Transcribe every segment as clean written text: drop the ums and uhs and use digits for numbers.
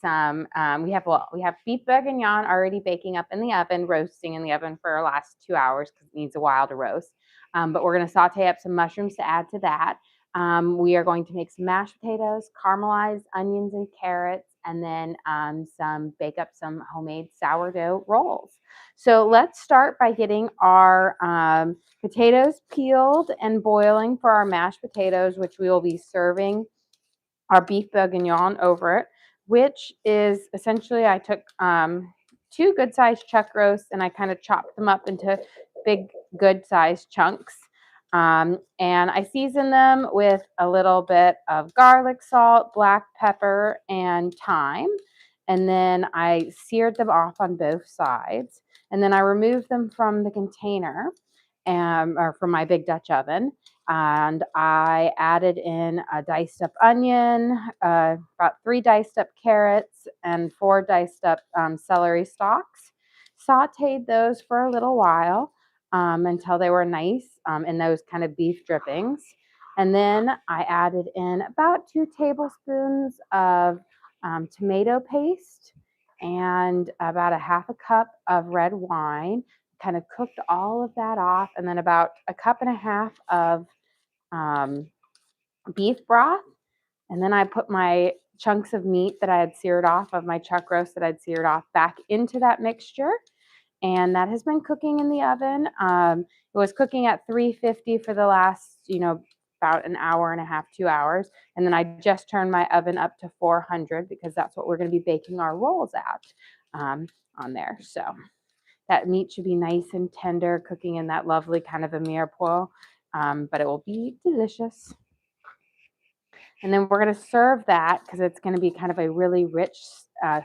some, we have beef bourguignon already baking up in the oven, roasting in the oven for our last 2 hours because it needs a while to roast. But we're going to saute up some mushrooms to add to that. We are going to make some mashed potatoes, caramelized onions and carrots, and then bake up some homemade sourdough rolls. So let's start by getting our potatoes peeled and boiling for our mashed potatoes, which we will be serving our beef bourguignon over it, which is essentially, I took 2 good-sized chuck roasts and I kind of chopped them up into big, good-sized chunks. And I seasoned them with a little bit of garlic salt, black pepper, and thyme. And then I seared them off on both sides. And then I removed them from the container or from my big Dutch oven. And I added in a diced up onion, about 3 diced up carrots, and 4 diced up celery stalks. Sauteed those for a little while until they were nice in those kind of beef drippings. And then I added in about 2 tablespoons of tomato paste and about a half a cup of red wine. Kind of cooked all of that off, and then about a cup and a half of beef broth. And then I put my chunks of meat that I had seared off, of my chuck roast that I'd seared off, back into that mixture. And that has been cooking in the oven. It was cooking at 350 for the last, about an hour and a half, 2 hours. And then I just turned my oven up to 400 because that's what we're going to be baking our rolls at on there. So that meat should be nice and tender, cooking in that lovely kind of a mirepoix, but it will be delicious. And then we're going to serve that because it's going to be kind of a really rich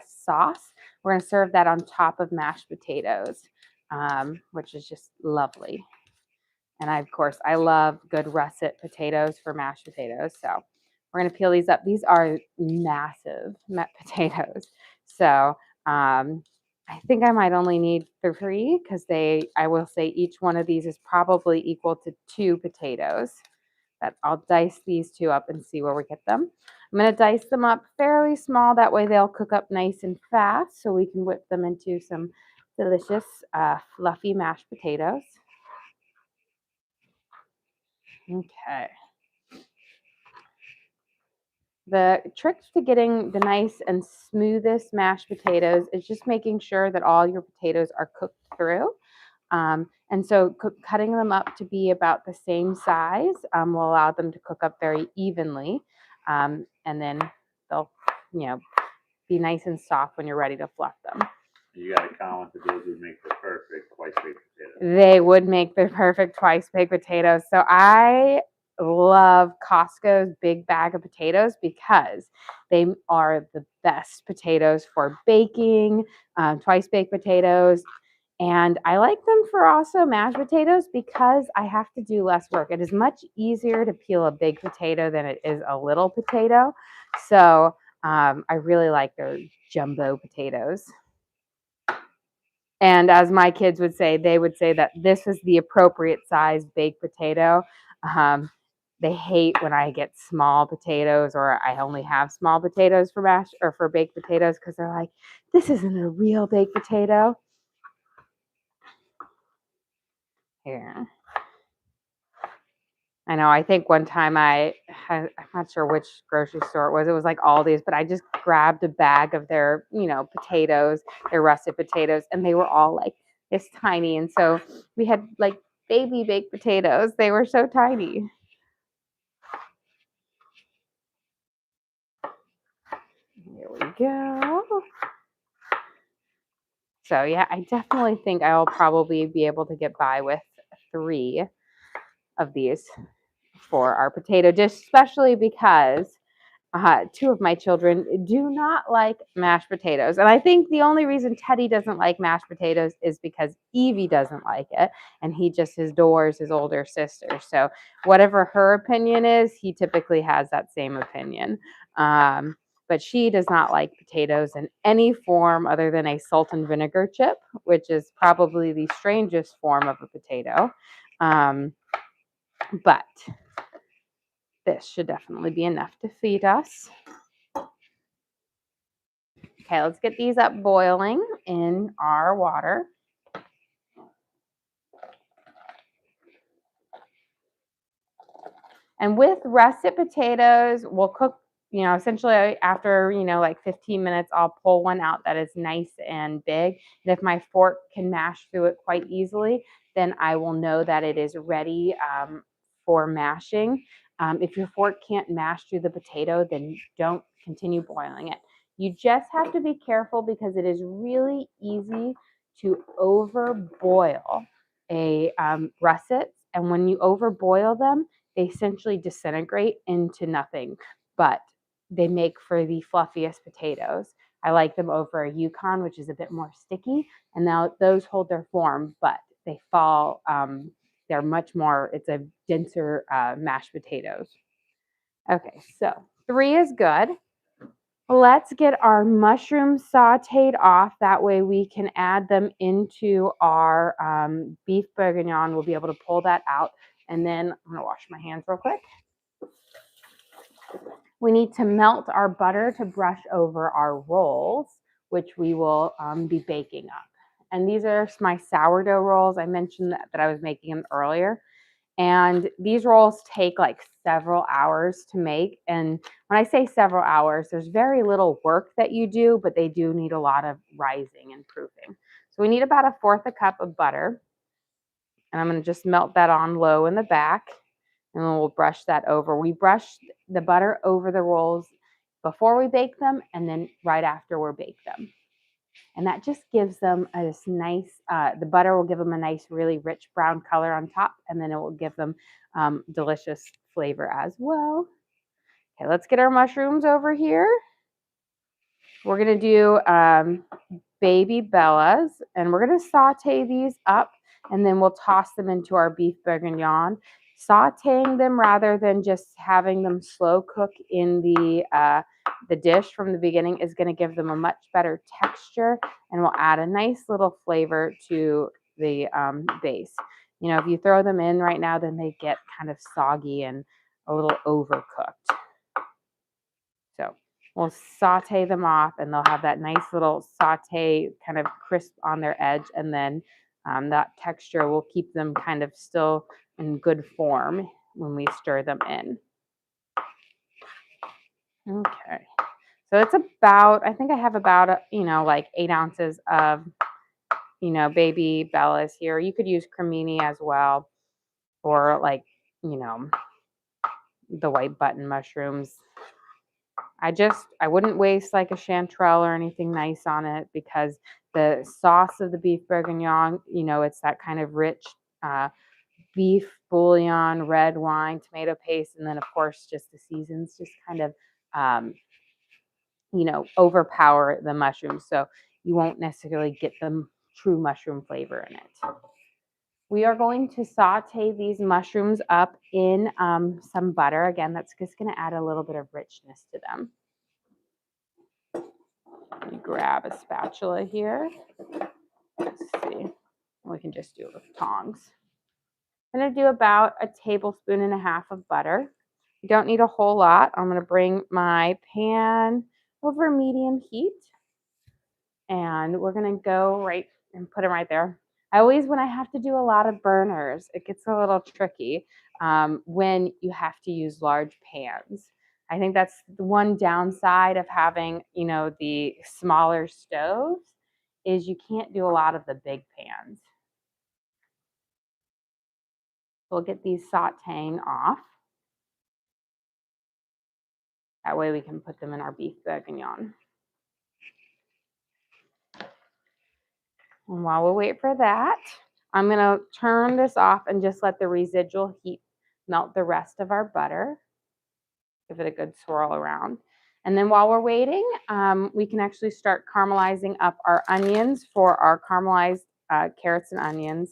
sauce. We're going to serve that on top of mashed potatoes, which is just lovely. And of course, I love good russet potatoes for mashed potatoes. So we're going to peel these up. These are massive potatoes. So I think I might only need 3 because I will say each one of these is probably equal to 2 potatoes. But I'll dice these 2 up and see where we get them. I'm going to dice them up fairly small. That way they'll cook up nice and fast so we can whip them into some delicious fluffy mashed potatoes. Okay. The trick to getting the nice and smoothest mashed potatoes is just making sure that all your potatoes are cooked through. And so cutting them up to be about the same size will allow them to cook up very evenly. And then they'll, be nice and soft when you're ready to fluff them. You got to comment that those would make the perfect twice-baked potatoes. They would make the perfect twice-baked potatoes. So I love Costco's big bag of potatoes because they are the best potatoes for baking, twice-baked potatoes. And I like them for also mashed potatoes because I have to do less work. It is much easier to peel a big potato than it is a little potato. So I really like their jumbo potatoes. And as my kids would say, they would say that this is the appropriate size baked potato. They hate when I get small potatoes or I only have small potatoes for mashed or for baked potatoes because they're like, this isn't a real baked potato. Here. I know. I think one time I'm not sure which grocery store it was. It was like Aldi's, but I just grabbed a bag of their, potatoes, their russet potatoes, and they were all like this tiny. And so we had like baby baked potatoes. They were so tiny. Here we go. So yeah, I definitely think I will probably be able to get by with 3 of these for our potato dish, especially because 2 of my children do not like mashed potatoes. And I think the only reason Teddy doesn't like mashed potatoes is because Evie doesn't like it. And he just adores his older sister. So whatever her opinion is, he typically has that same opinion. But she does not like potatoes in any form other than a salt and vinegar chip, which is probably the strangest form of a potato. But this should definitely be enough to feed us. Okay, let's get these up boiling in our water. And with russet potatoes, we'll cook, essentially after, like 15 minutes, I'll pull one out that is nice and big. And if my fork can mash through it quite easily, then I will know that it is ready for mashing. If your fork can't mash through the potato, then don't continue boiling it. You just have to be careful because it is really easy to overboil a russet. And when you overboil them, they essentially disintegrate into nothing, but they make for the fluffiest potatoes. I like them over a Yukon, which is a bit more sticky, and now those hold their form, but they fall, they're much more, it's a denser mashed potatoes. Okay, so 3 is good. Let's get our mushrooms sauteed off. That way we can add them into our beef bourguignon. We'll be able to pull that out. And then I'm going to wash my hands real quick. We need to melt our butter to brush over our rolls, which we will be baking up. And these are my sourdough rolls. I mentioned that I was making them earlier. And these rolls take like several hours to make. And when I say several hours, there's very little work that you do, but they do need a lot of rising and proofing. So we need about 1/4 cup of butter. And I'm going to just melt that on low in the back. And then we'll brush that over. We brush the butter over the rolls before we bake them and then right after we bake them. And that just gives them this nice, the butter will give them a nice, really rich brown color on top, and then it will give them delicious flavor as well. Okay, let's get our mushrooms over here. We're going to do baby bellas, and we're going to saute these up, and then we'll toss them into our beef bourguignon. Sauteing them rather than just having them slow cook in the dish from the beginning is going to give them a much better texture and will add a nice little flavor to the base. If you throw them in right now, then they get kind of soggy and a little overcooked. So we'll saute them off and they'll have that nice little saute kind of crisp on their edge, and then that texture will keep them kind of still in good form when we stir them in. Okay, so it's about, I think I have about, like 8 ounces of, baby bellas here. You could use cremini as well, or like, the white button mushrooms. I wouldn't waste like a chanterelle or anything nice on it because the sauce of the beef bourguignon, it's that kind of rich beef bouillon, red wine, tomato paste, and then of course just the seasons just kind of overpower the mushrooms, so you won't necessarily get the true mushroom flavor in it. We are going to saute these mushrooms up in some butter. Again, that's just going to add a little bit of richness to them. Let me grab a spatula here. Let's see. We can just do it with tongs. I'm going to do about 1.5 tablespoons of butter. You don't need a whole lot. I'm going to bring my pan over medium heat. And we're going to go right and put it right there. When I have to do a lot of burners, it gets a little tricky when you have to use large pans. I think that's the one downside of having, the smaller stoves is you can't do a lot of the big pans. We'll get these sauteing off. That way we can put them in our beef bourguignon. And while we wait for that, I'm going to turn this off and just let the residual heat melt the rest of our butter. Give it a good swirl around. And then while we're waiting, we can actually start caramelizing up our onions for our caramelized carrots and onions.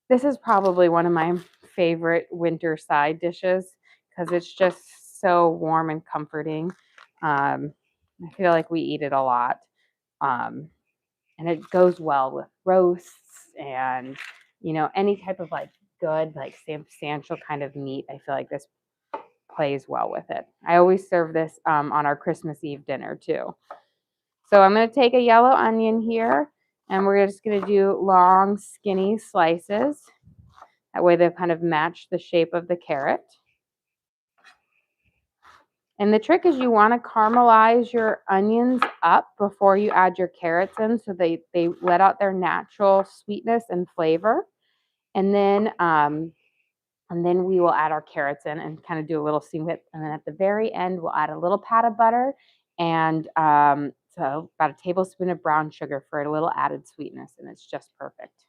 This is probably one of my favorite winter side dishes because it's just so warm and comforting. I feel like we eat it a lot. And it goes well with roasts and, any type of like good, like substantial kind of meat. I feel like this plays well with it. I always serve this on our Christmas Eve dinner too. So I'm going to take a yellow onion here, and we're just going to do long, skinny slices. That way they kind of match the shape of the carrot. And the trick is you want to caramelize your onions up before you add your carrots in, so they let out their natural sweetness and flavor. And then we will add our carrots in and kind of do a little steam whip. And then at the very end, we'll add a little pat of butter and so about a tablespoon of brown sugar for a little added sweetness, and it's just perfect.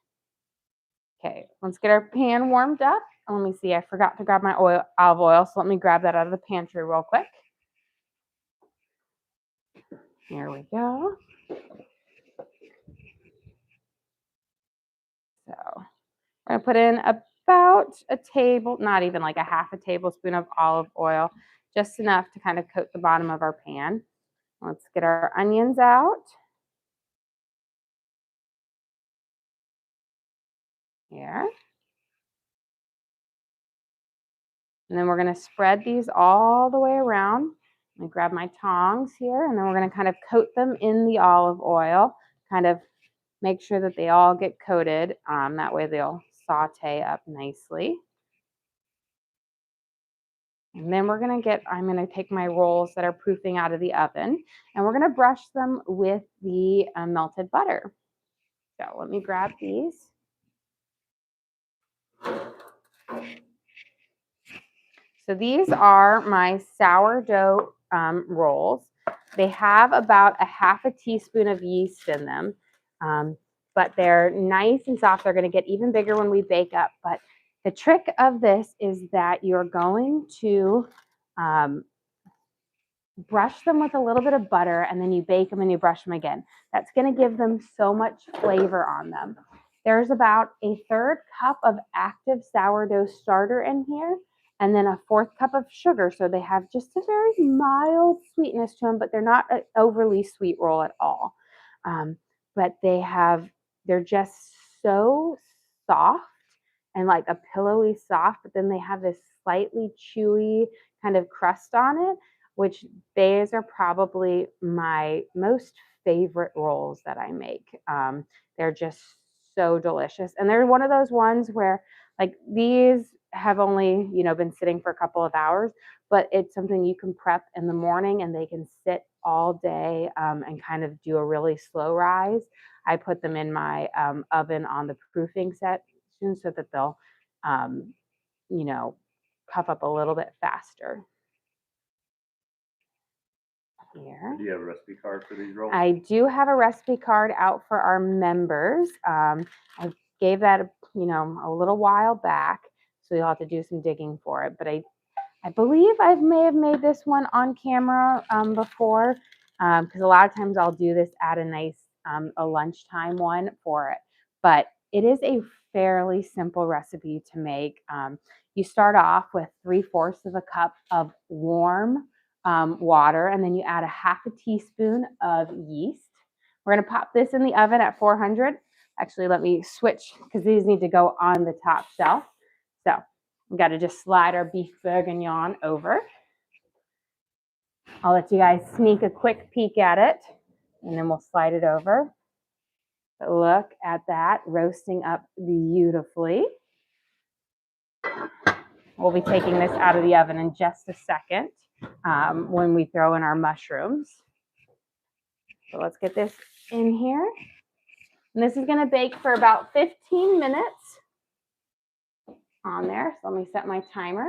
Okay, let's get our pan warmed up. Let me see, I forgot to grab my olive oil, so let me grab that out of the pantry real quick. Here we go. So we're going to put in about not even like a half a tablespoon of olive oil, just enough to kind of coat the bottom of our pan. Let's get our onions out. Here. And then we're going to spread these all the way around. Let me grab my tongs here, and then we're going to kind of coat them in the olive oil, kind of make sure that they all get coated. That way they'll saute up nicely. And then I'm going to take my rolls that are proofing out of the oven, and we're going to brush them with the melted butter. So let me grab these. So these are my sourdough rolls. They have about a half a teaspoon of yeast in them, but they're nice and soft. They're going to get even bigger when we bake up. But the trick of this is that you're going to brush them with a little bit of butter, and then you bake them and you brush them again. That's going to give them so much flavor on them. There's about a 1/3 cup of active sourdough starter in here, and then a 1/4 cup of sugar. So they have just a very mild sweetness to them, but they're not an overly sweet roll at all. But they're just so soft and like a pillowy soft, but then they have this slightly chewy kind of crust on it, which these are probably my most favorite rolls that I make. They're just so delicious. And they're one of those ones where like these have only, been sitting for a couple of hours, but it's something you can prep in the morning and they can sit all day and kind of do a really slow rise. I put them in my oven on the proofing section so that they'll, puff up a little bit faster. Here. Do you have a recipe card for these rolls? I do have a recipe card out for our members. I gave that, a little while back, so you'll have to do some digging for it. But I believe I may have made this one on camera before, because a lot of times I'll do this at a nice a lunchtime one for it. But it is a fairly simple recipe to make. You start off with 3/4 of a cup of warm water, and then you add a half a teaspoon of yeast. We're going to pop this in the oven at 400. Actually, let me switch because these need to go on the top shelf. So we got to just slide our beef bourguignon over. I'll let you guys sneak a quick peek at it, and then we'll slide it over. But look at that, roasting up beautifully. We'll be taking this out of the oven in just a second when we throw in our mushrooms. So let's get this in here. And this is going to bake for about 15 minutes on there. So let me set my timer.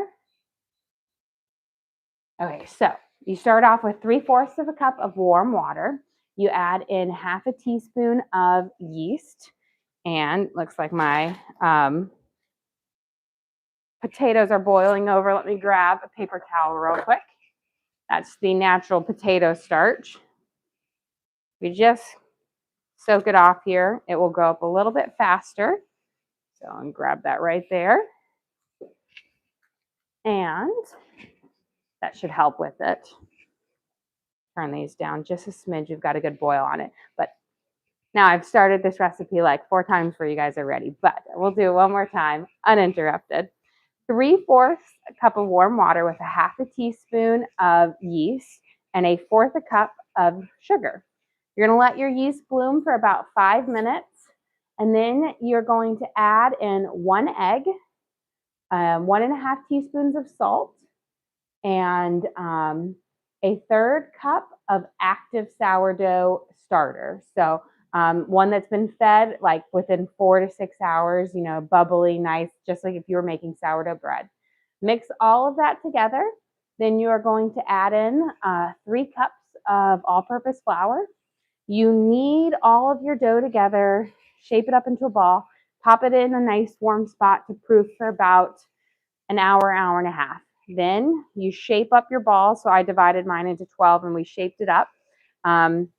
Okay, so you start off with 3/4 of a cup of warm water. You add in half a teaspoon of yeast, and looks like my potatoes are boiling over. Let me grab a paper towel real quick. That's the natural potato starch. We just soak it off here. It will go up a little bit faster. So I'll grab that right there. And that should help with it. Turn these down just a smidge. You've got a good boil on it. But now I've started this recipe like 4 times for you guys already, but we'll do it one more time, uninterrupted. 3/4 cup of warm water with a 1/2 teaspoon of yeast and 1/4 cup of sugar. You're going to let your yeast bloom for about 5 minutes, and then you're going to add in 1 egg, 1.5 teaspoons of salt, and 1/3 cup of active sourdough starter. So one that's been fed like within 4 to 6 hours, you know, bubbly, nice, just like if you were making sourdough bread. Mix all of that together. Then you are going to add in 3 cups of all-purpose flour. You knead all of your dough together, shape it up into a ball, pop it in a nice warm spot to proof for about an hour, hour and a half. Then you shape up your ball. So I divided mine into 12 and we shaped it up. And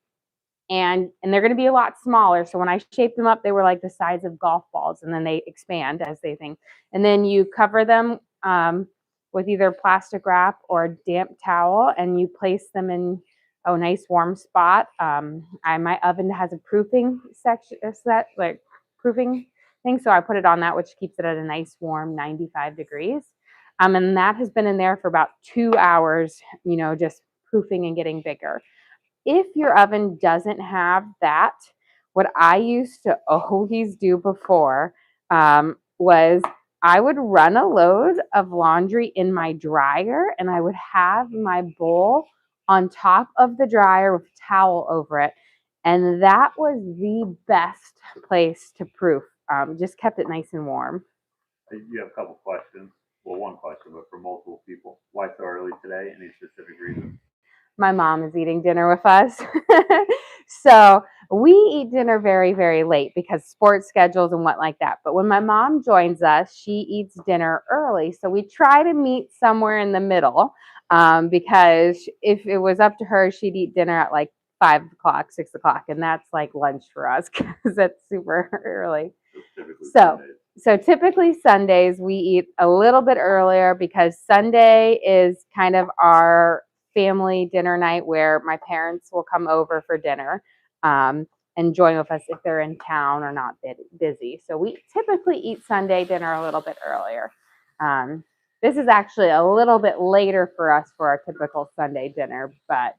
they're going to be a lot smaller. So when I shaped them up, they were like the size of golf balls, and then they expand as they think. And then you cover them with either plastic wrap or a damp towel, and you place them in a nice warm spot. My oven has a proofing proofing thing, so I put it on that, which keeps it at a nice warm 95 degrees. And that has been in there for about 2 hours, you know, just proofing and getting bigger. If your oven doesn't have that, what I used to always do before was I would run a load of laundry in my dryer, and I would have my bowl on top of the dryer with a towel over it. And that was the best place to proof. Just kept it nice and warm. You have a couple questions. Well, one question, but for multiple people. Why so early today? Any specific reason? My mom is eating dinner with us. So we eat dinner very, very late because sports schedules and what like that. But when my mom joins us, she eats dinner early. So we try to meet somewhere in the middle because if it was up to her, she'd eat dinner at like 5 o'clock, 6 o'clock. And that's like lunch for us because that's super early. So typically Sundays we eat a little bit earlier because Sunday is kind of our family dinner night where my parents will come over for dinner and join with us if they're in town or not busy. So we typically eat Sunday dinner a little bit earlier. This is actually a little bit later for us for our typical Sunday dinner, but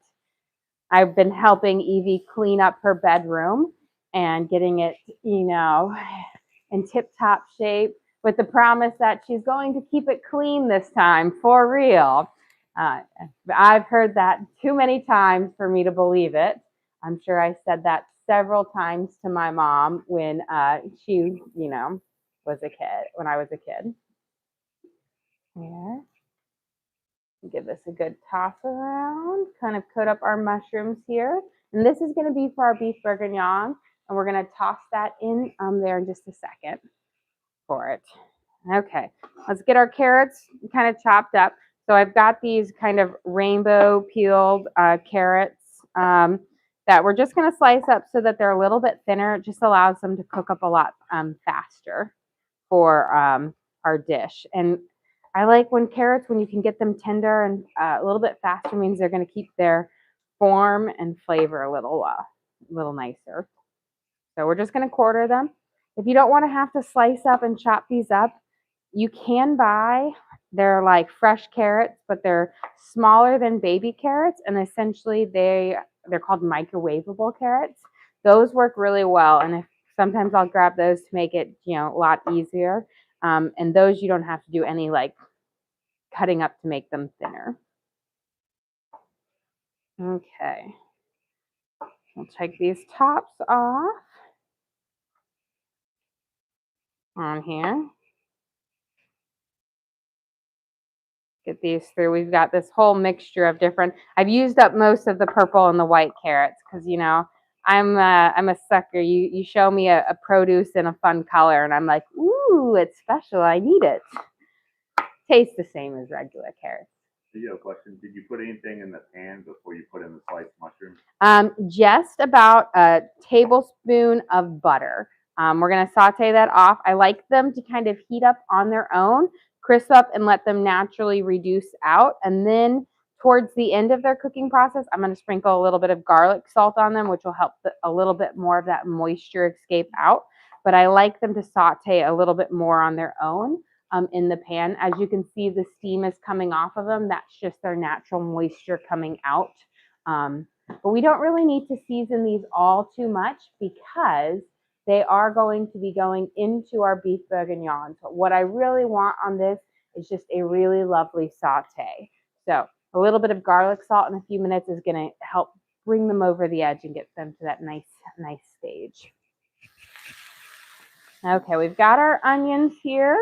I've been helping Evie clean up her bedroom and getting it, you know, in tip-top shape with the promise that she's going to keep it clean this time for real. I've heard that too many times for me to believe it. I'm sure I said that several times to my mom when she, you know, was a kid, when I was a kid. Here. Give this a good toss around, kind of coat up our mushrooms here. And this is going to be for our beef bourguignon, and we're going to toss that in there in just a second for it. Okay, let's get our carrots kind of chopped up. So I've got these kind of rainbow peeled carrots that we're just going to slice up so that they're a little bit thinner. It just allows them to cook up a lot faster for our dish. And I like when carrots, when you can get them tender and a little bit faster, means they're going to keep their form and flavor a little nicer. So we're just going to quarter them. If you don't want to have to slice up and chop these up, you can buy, they're like fresh carrots, but they're smaller than baby carrots, and essentially they're called microwavable carrots. Those work really well, and sometimes I'll grab those to make it, you know, a lot easier. And those you don't have to do any like cutting up to make them thinner. Okay, we'll take these tops off on here. Get these through. We've got this whole mixture of different. I've used up most of the purple and the white carrots because, you know, I'm a sucker. You show me a produce in a fun color, and I'm like, ooh, it's special. I need it. Tastes the same as regular carrots. You have a question. Did you put anything in the pan before you put in the sliced mushrooms? Just about a tablespoon of butter. We're going to saute that off. I like them to kind of heat up on their own, crisp up, and let them naturally reduce out. And then towards the end of their cooking process, I'm going to sprinkle a little bit of garlic salt on them, which will help a little bit more of that moisture escape out. But I like them to saute a little bit more on their own. in the pan. As you can see, the steam is coming off of them. That's just their natural moisture coming out. But we don't really need to season these all too much because they are going to be going into our beef bourguignon. So what I really want on this is just a really lovely saute. So a little bit of garlic salt in a few minutes is going to help bring them over the edge and get them to that nice stage. Okay, we've got our onions here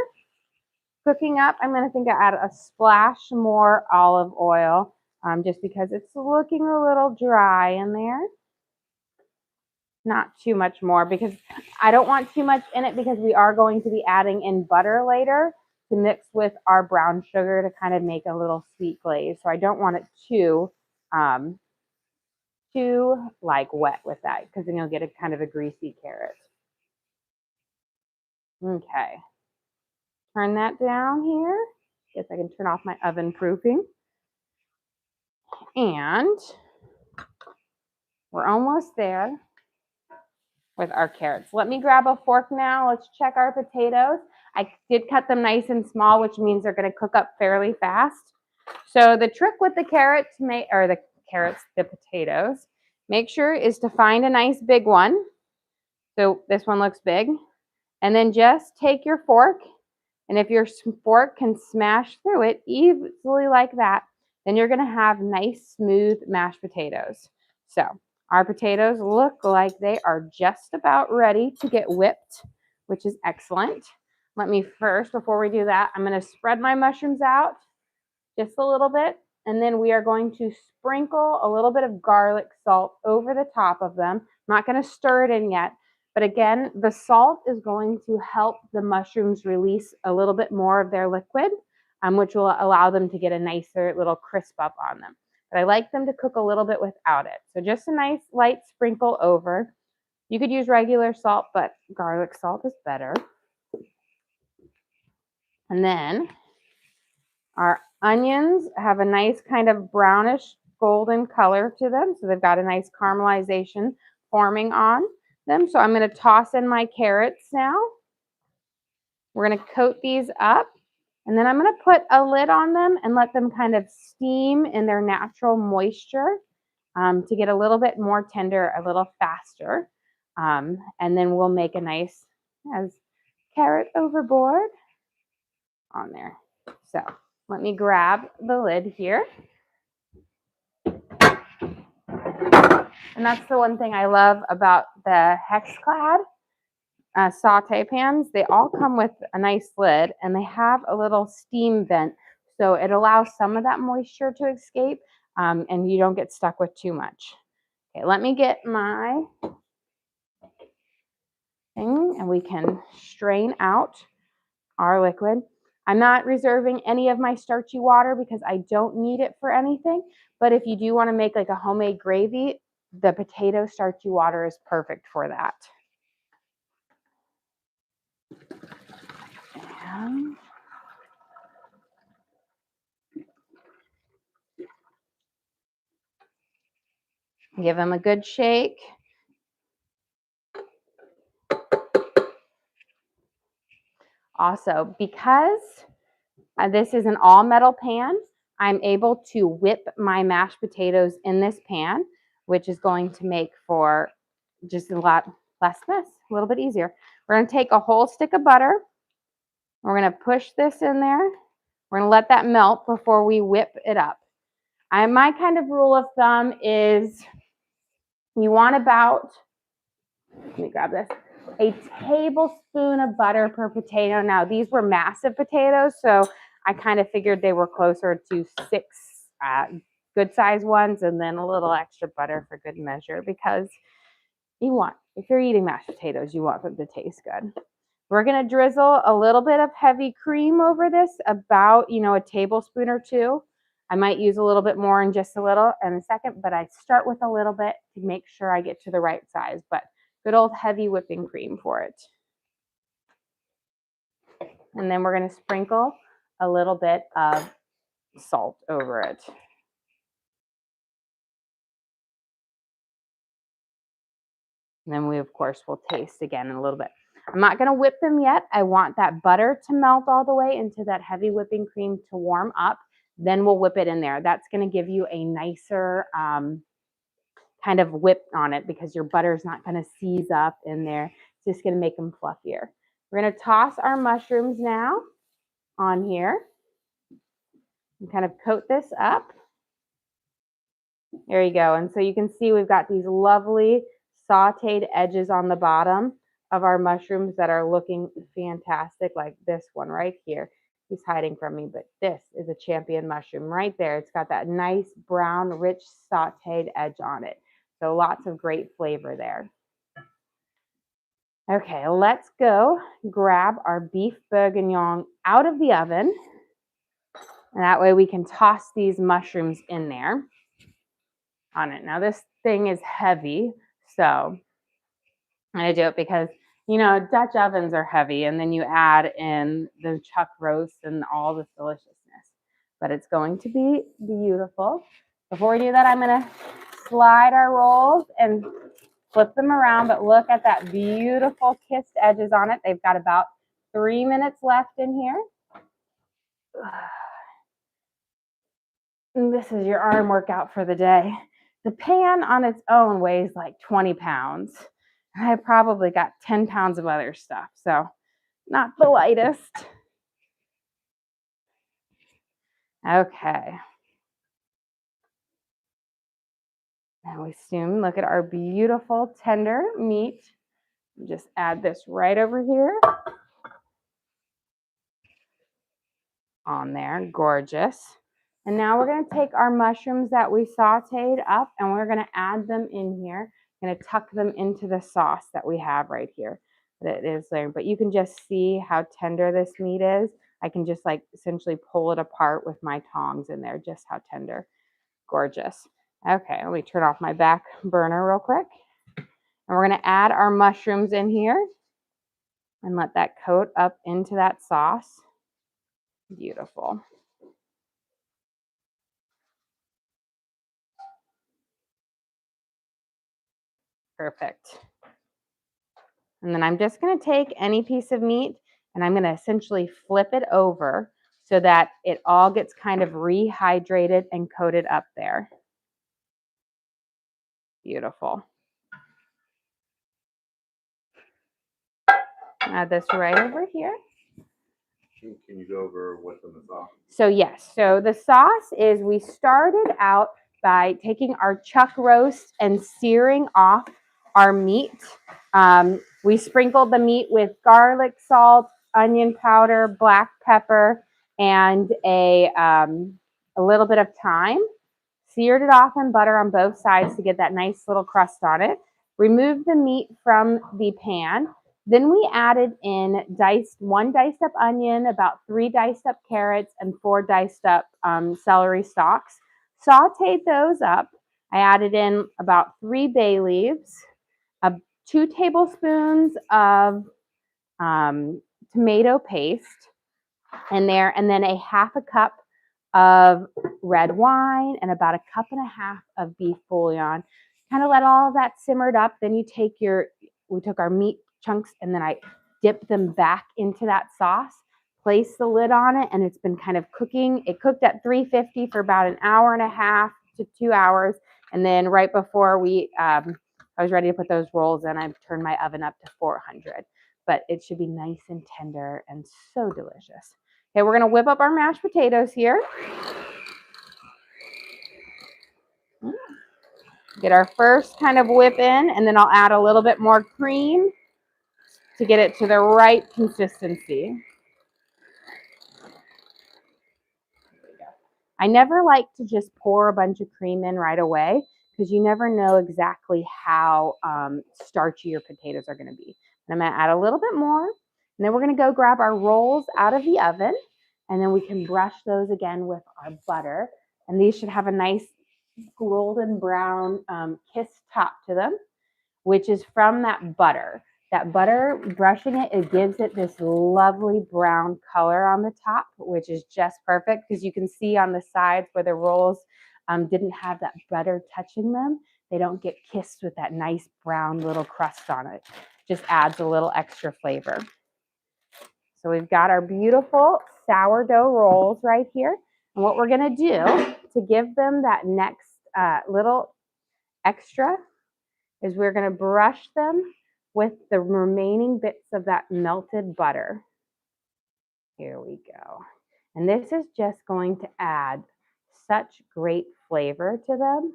cooking up. I'm going to add a splash more olive oil just because it's looking a little dry in there. Not too much more because I don't want too much in it because we are going to be adding in butter later to mix with our brown sugar to kind of make a little sweet glaze. So I don't want it too like wet with that because then you'll get a kind of a greasy carrot. Okay. Turn that down here. Guess I can turn off my oven proofing. And we're almost there with our carrots. Let me grab a fork now. Let's check our potatoes. I did cut them nice and small, which means they're going to cook up fairly fast. So the trick with the the potatoes, make sure is to find a nice big one. So this one looks big. And then just take your fork, and if your fork can smash through it easily like that, then you're going to have nice, smooth mashed potatoes. So our potatoes look like they are just about ready to get whipped, which is excellent. Let me first, before we do that, I'm going to spread my mushrooms out just a little bit, and then we are going to sprinkle a little bit of garlic salt over the top of them. I'm not going to stir it in yet, but again, the salt is going to help the mushrooms release a little bit more of their liquid, which will allow them to get a nicer little crisp up on them. But I like them to cook a little bit without it. So just a nice light sprinkle over. You could use regular salt, but garlic salt is better. And then our onions have a nice kind of brownish golden color to them. So they've got a nice caramelization forming on them. So I'm going to toss in my carrots now. We're going to coat these up. And then I'm going to put a lid on them and let them kind of steam in their natural moisture to get a little bit more tender, a little faster. And then we'll make a nice carrot overboard on there. So let me grab the lid here. And that's the one thing I love about the Hexclad saute pans. They all come with a nice lid and they have a little steam vent. So it allows some of that moisture to escape and you don't get stuck with too much. Okay, let me get my thing and we can strain out our liquid. I'm not reserving any of my starchy water because I don't need it for anything. But if you do want to make like a homemade gravy, the potato starchy water is perfect for that. And give them a good shake. Also, because this is an all metal pan, I'm able to whip my mashed potatoes in this pan, which is going to make for just a lot less mess, a little bit easier. We're going to take a whole stick of butter. We're going to push this in there. We're going to let that melt before we whip it up. My kind of rule of thumb is you want about, let me grab this, a tablespoon of butter per potato. Now, these were massive potatoes, so I kind of figured they were closer to 6 good size ones and then a little extra butter for good measure because if you're eating mashed potatoes, you want them to taste good. We're going to drizzle a little bit of heavy cream over this, about, a tablespoon or 2. I might use a little bit more in just a little in a second, but I start with a little bit to make sure I get to the right size, but good old heavy whipping cream for it. And then we're going to sprinkle a little bit of salt over it. And then we, of course, will taste again in a little bit. I'm not going to whip them yet. I want that butter to melt all the way into that heavy whipping cream to warm up. Then we'll whip it in there. That's going to give you a nicer kind of whip on it because your butter is not going to seize up in there. It's just going to make them fluffier. We're going to toss our mushrooms now on here and kind of coat this up. There you go. And so you can see we've got these lovely sauteed edges on the bottom of our mushrooms that are looking fantastic, like this one right here. He's hiding from me, but this is a champion mushroom right there. It's got that nice brown, rich sauteed edge on it. So lots of great flavor there. Okay, let's go grab our beef bourguignon out of the oven. And that way we can toss these mushrooms in there on it. Now this thing is heavy, so I'm gonna do it because, you know, Dutch ovens are heavy and then you add in the chuck roast and all this deliciousness, but it's going to be beautiful. Before we do that, I'm gonna slide our rolls and flip them around, but look at that beautiful kissed edges on it. They've got about 3 minutes left in here. And this is your arm workout for the day. The pan on its own weighs like 20 pounds. I probably got 10 pounds of other stuff, so not the lightest. Okay. Now we soon look at our beautiful tender meat. Just add this right over here. On there, gorgeous. And now we're going to take our mushrooms that we sauteed up and we're going to add them in here. I'm going to tuck them into the sauce that we have right here. That is there, but you can just see how tender this meat is. I can just like essentially pull it apart with my tongs in there, just how tender. Gorgeous. Okay, let me turn off my back burner real quick. And we're going to add our mushrooms in here and let that coat up into that sauce. Beautiful. Perfect. And then I'm just going to take any piece of meat and I'm going to essentially flip it over so that it all gets kind of rehydrated and coated up there. Beautiful. Add this right over here. Can you go over what's in the sauce? So yes, so the sauce is we started out by taking our chuck roast and searing off our meat. We sprinkled the meat with garlic, salt, onion powder, black pepper, and a little bit of thyme. Seared it off in butter on both sides to get that nice little crust on it. Removed the meat from the pan. Then we added in one diced up onion, about 3 diced up carrots, and 4 diced up celery stalks. Sauteed those up. I added in about 3 bay leaves, 2 tablespoons of tomato paste in there, and then a half a cup of red wine and about a cup and a half of beef bouillon. Kind of let all of that simmered up. Then we took our meat chunks and then I dipped them back into that sauce, placed the lid on it, and it's been kind of cooking. It cooked at 350 for about an hour and a half to 2 hours. And then right before I was ready to put those rolls in, I turned my oven up to 400. But it should be nice and tender and so delicious. Okay, we're going to whip up our mashed potatoes here. Get our first kind of whip in, and then I'll add a little bit more cream to get it to the right consistency. I never like to just pour a bunch of cream in right away because you never know exactly how starchy your potatoes are going to be. And I'm going to add a little bit more, and then we're going to go grab our rolls out of the oven, and then we can brush those again with our butter. And these should have a nice golden brown kissed top to them, which is from that butter. That butter, brushing it, it gives it this lovely brown color on the top, which is just perfect because you can see on the sides where the rolls didn't have that butter touching them. They don't get kissed with that nice brown little crust on it. just adds a little extra flavor. So we've got our beautiful sourdough rolls right here. And what we're going to do to give them that next little extra is we're going to brush them with the remaining bits of that melted butter. Here we go. And this is just going to add such great flavor to them.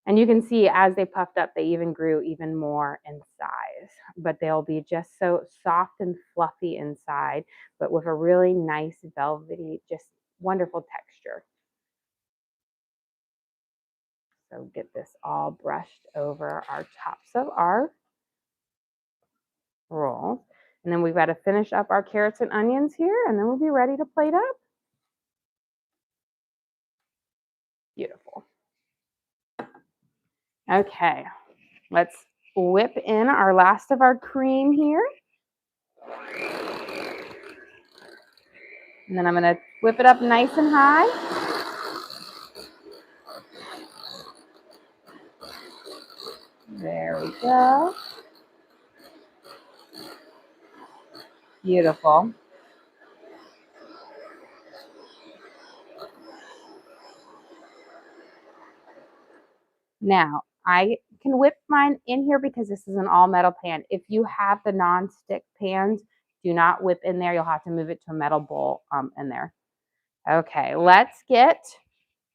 And you can see as they puffed up, they even grew even more in size. But they'll be just so soft and fluffy inside, but with a really nice velvety, just wonderful texture. So get this all brushed over our tops of our rolls. And then we've got to finish up our carrots and onions here, and then we'll be ready to plate up. Beautiful. Okay, let's whip in our last of our cream here. And then I'm going to whip it up nice and high. There we go. Beautiful. Now, I can whip mine in here because this is an all metal pan. If you have the non-stick pans, do not whip in there. You'll have to move it to a metal bowl in there. Okay, let's get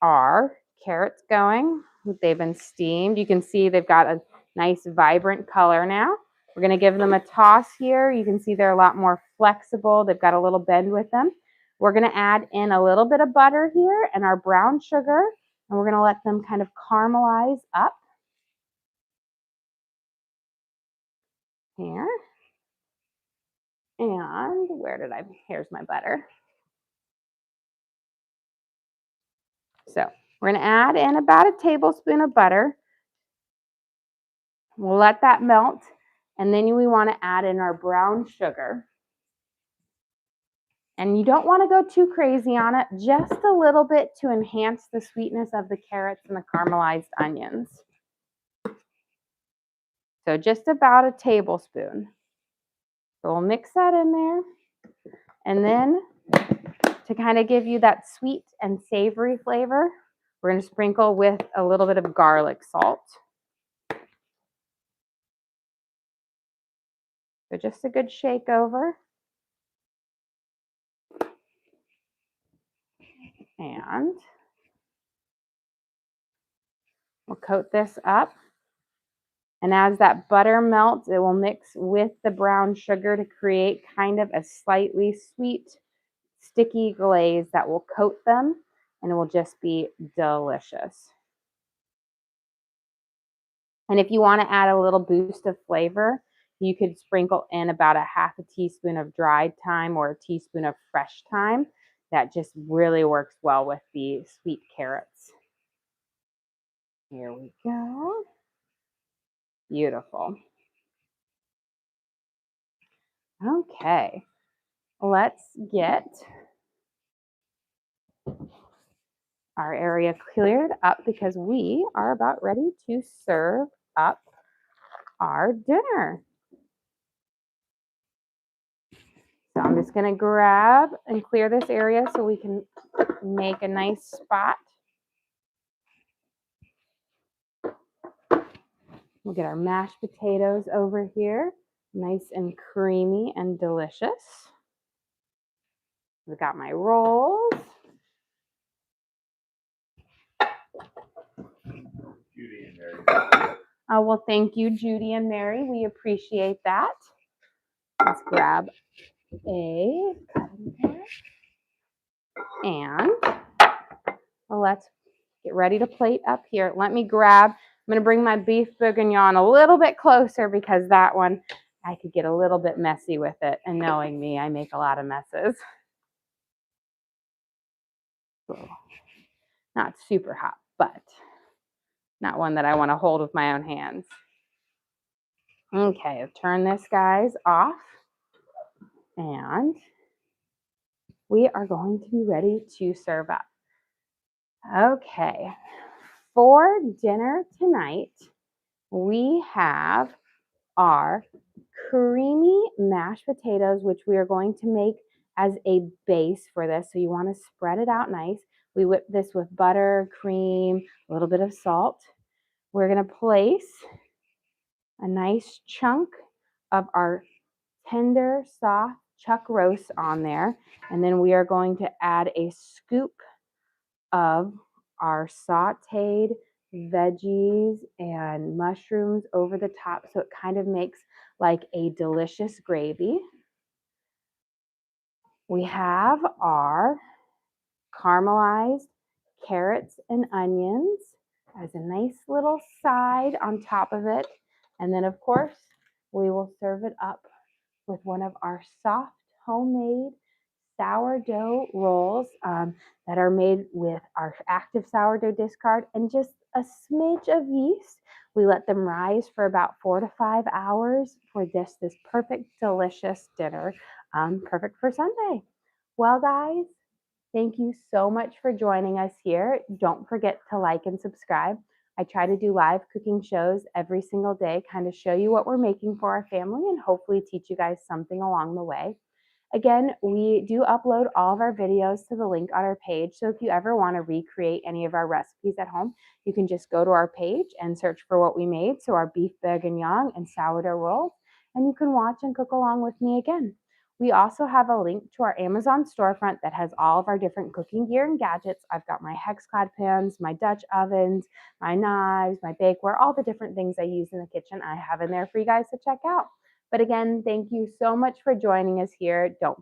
our carrots going. They've been steamed. You can see they've got a nice vibrant color now. We're going to give them a toss here. You can see they're a lot more flexible. They've got a little bend with them. We're going to add in a little bit of butter here and our brown sugar, and we're going to let them kind of caramelize up here. And here's my butter. So we're going to add in about a tablespoon of butter. We'll let that melt, and then we want to add in our brown sugar. And you don't want to go too crazy on it, just a little bit to enhance the sweetness of the carrots and the caramelized onions. So just about a tablespoon. So we'll mix that in there. And then to kind of give you that sweet and savory flavor, we're going to sprinkle with a little bit of garlic salt. So just a good shake over. And we'll coat this up. And as that butter melts, it will mix with the brown sugar to create kind of a slightly sweet, sticky glaze that will coat them, and it will just be delicious. And if you want to add a little boost of flavor, you could sprinkle in about a half a teaspoon of dried thyme or a teaspoon of fresh thyme. That just really works well with the sweet carrots. Here we go. Beautiful. Okay, let's get our area cleared up because we are about ready to serve up our dinner. So I'm just going to grab and clear this area so we can make a nice spot. We'll get our mashed potatoes over here, nice and creamy and delicious. We've got my rolls. Judy and Mary. Oh, well, thank you, Judy and Mary. We appreciate that. Let's grab a cutting board. And let's get ready to plate up here. Let me grab, I'm going to bring my beef bourguignon a little bit closer because that one, I could get a little bit messy with it. And knowing me, I make a lot of messes. Not super hot, but not one that I want to hold with my own hands. Okay, I've turned this, guys, off. And we are going to be ready to serve up. Okay, for dinner tonight, we have our creamy mashed potatoes, which we are going to make as a base for this. So you want to spread it out nice. We whip this with butter, cream, a little bit of salt. We're going to place a nice chunk of our tender, soft chuck roast on there. And then we are going to add a scoop of our sauteed veggies and mushrooms over the top, so it kind of makes like a delicious gravy. We have our caramelized carrots and onions as a nice little side on top of it. And then, of course, we will serve it up with one of our soft homemade sourdough rolls that are made with our active sourdough discard and just a smidge of yeast. We let them rise for about 4 to 5 hours for this perfect, delicious dinner, perfect for Sunday. Well, guys, thank you so much for joining us here. Don't forget to like and subscribe. I try to do live cooking shows every single day, kind of show you what we're making for our family and hopefully teach you guys something along the way. Again, we do upload all of our videos to the link on our page. So if you ever want to recreate any of our recipes at home, you can just go to our page and search for what we made. So our beef bourguignon and sourdough rolls, and you can watch and cook along with me again. We also have a link to our Amazon storefront that has all of our different cooking gear and gadgets. I've got my Hexclad pans, my Dutch ovens, my knives, my bakeware, all the different things I use in the kitchen I have in there for you guys to check out. But again, thank you so much for joining us here. Don't